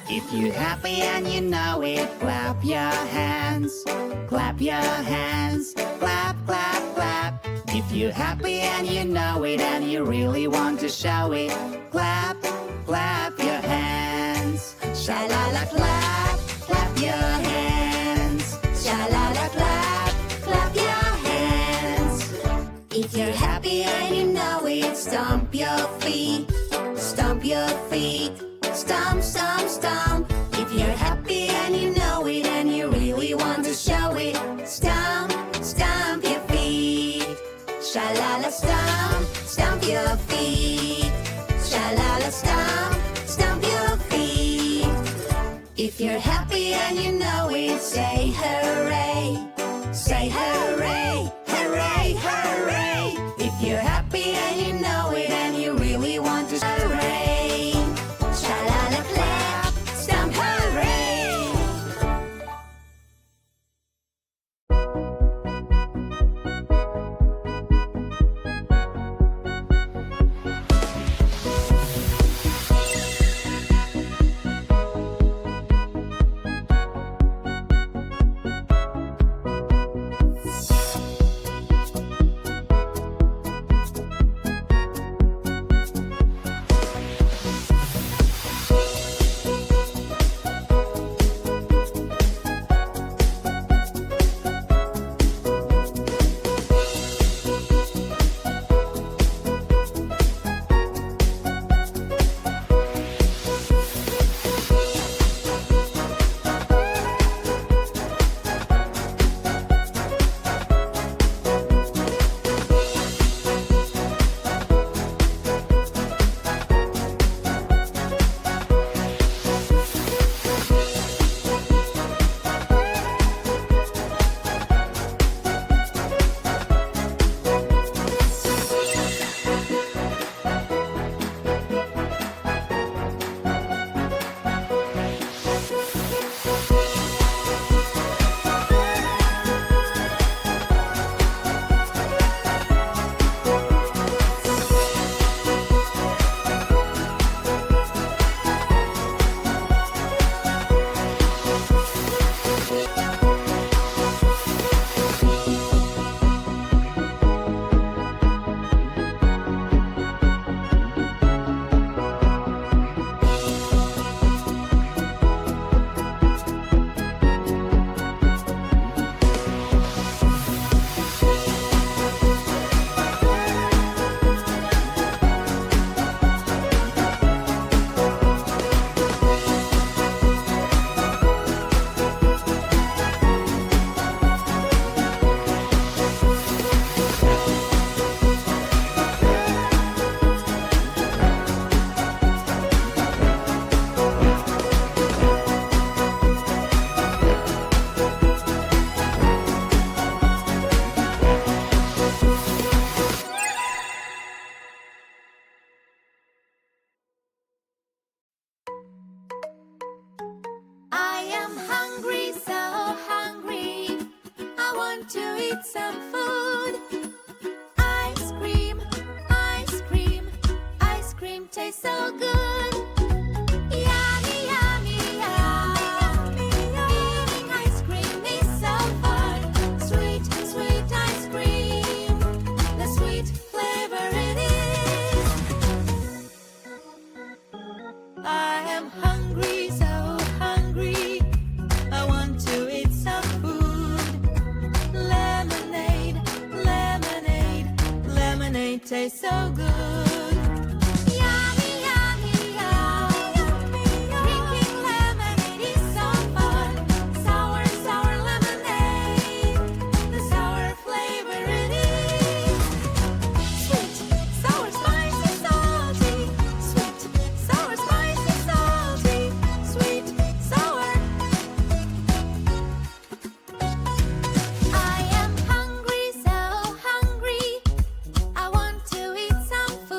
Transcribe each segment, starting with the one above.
If you're happy and you know it, clap your hands. Clap your hands. Clap, clap, clap. If you're happy and you know it and you really want to show it, clap, clap your hands. Sha-la-la clap, clap your hands. Sha-la-la clap, clap your hands. If you're happy and you know it, stomp your feet. Stomp your feet. Stomp, stomp, stomp. If you're happy and you know it and you really want to show it, stomp, stomp your feet. Sha-la-la stomp, stomp your feet. Sha-la-la stomp, stomp your feet. If you're happy and you know it, say hooray. Say hooray, hooray, hooray. If you're happy and you know it and you really want to hooray. Sha-la-la clap, stomp hooray. I am hungry, so hungry. I want to eat some food. Ice cream, ice cream, ice cream tastes so good. Yummy, yummy, yummy. Eating ice cream is so fun. Sweet, sweet ice cream. The sweet flavor it is. I am hungry, so hungry. I want to eat some food. Lemonade, lemonade, lemonade tastes so good. Yummy, yummy, yummy. Drinking lemonade is so fun. Sour, sour lemonade. The sour flavor it is. Sweet, sour, spicy, salty. Sweet, sour, spicy, salty. Sweet, sour. I am hungry, so hungry. I want to eat some food.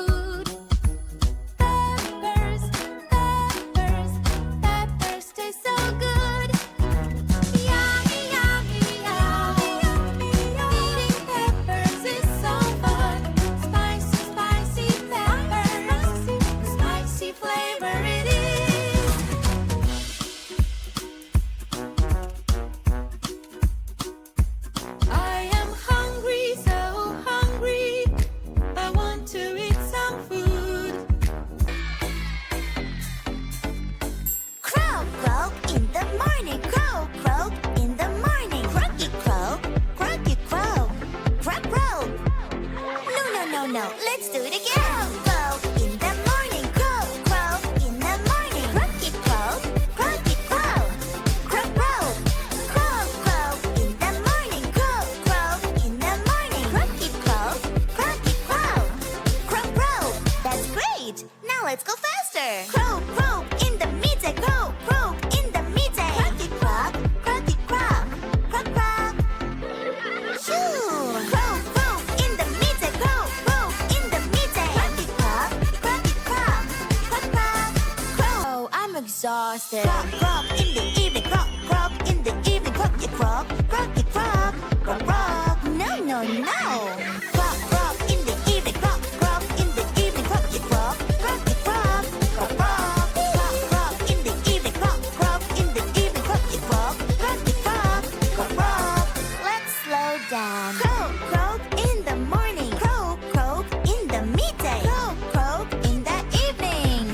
exhausted. Croak, croak in the evening, croak, croak in the evening, croak, you croak, croak, you croak, croak, croak. No, no, no. Croak, croak in the evening, croak, croak in the evening, croak, you croak, croak, you croak, croak, croak. Croak, croak in the evening, croak, croak in the evening, croak, you croak, croak, you croak, croak, croak. Let's slow down. Croak, croak in the morning, croak, croak in the midday, croak, croak in the evening.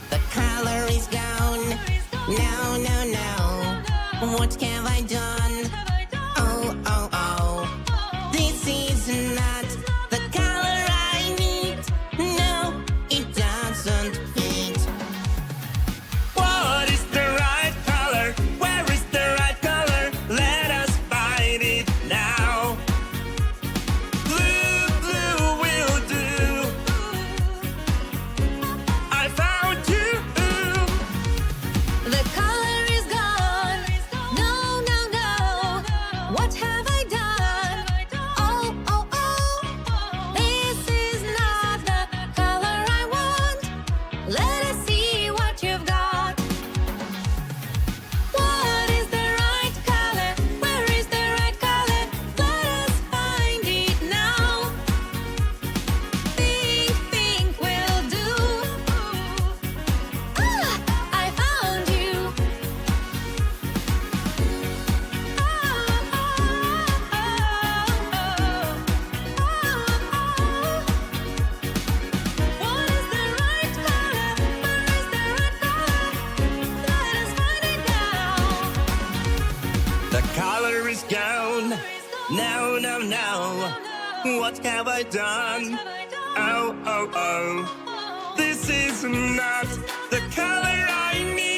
The color is gone. No, no, no. What have I done? Oh, oh, oh. This is not the color I need. No, it doesn't fit. What is the right color? Where is the right color? Let us find it now. Blue, blue will do. I found you. The color is gone. No, no, no. What have I done? Oh, oh, oh. This is not the color I want. Let us see what you've got. What is the right color? Where is the right color? Let us find it now. Think will do. Ah, I found you. What is the right color? Where is the right color? Let us find it now. The color is gone. No, no, no. What have I done? Oh, oh, oh. This is not the color I need.